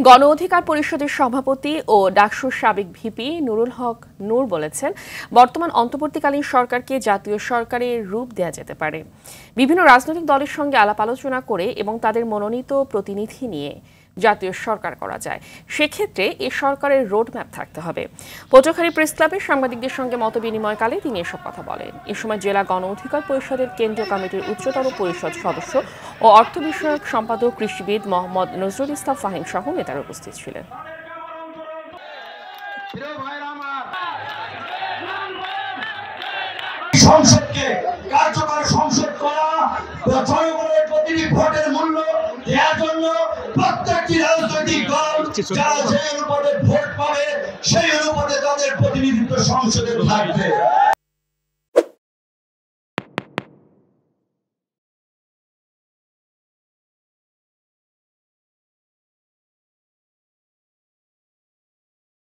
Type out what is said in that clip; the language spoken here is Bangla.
গণ অধিকার পরিষদের সভাপতি ও ডাকসুর সাবেক ভিপি নুরুল হক নূর বলেছেন, বর্তমান অন্তর্বর্তীকালীন সরকারকে জাতীয় সরকারের রূপ দেয়া যেতে পারে। বিভিন্ন রাজনৈতিক দলের সঙ্গে আলাপ আলোচনা করে এবং তাদের মনোনীত প্রতিনিধি নিয়ে জাতীয় সরকার করা যায়। সেক্ষেত্রে এ সরকারের রোডম্যাপ থাকতে হবে। পটুয়াখালী প্রেস ক্লাবে সাংবাদিকদের সঙ্গে মতবিনিময়কালে তিনি এসব কথা বলেন। এ সময় জেলা গণ অধিকার পরিষদের কেন্দ্রীয় কমিটির উচ্চতর পরিষদ সদস্য ও অর্থ বিষয়ক সম্পাদক কৃষিবিদ মোহাম্মদ নজরুল ইসলাম ফাহিম সহ নেতারা উপস্থিত ছিলেন। সংসদকে কার্যকর সংসদ করা, জনগণের প্রতিটি ভোটের মূল্য দেওয়ার জন্য প্রত্যেকটি রাজনৈতিক দল যারা যে অনুপাতে ভোট পাবে সেই অনুপাতে তাদের প্রতিনিধিত্ব সংসদে থাকবে।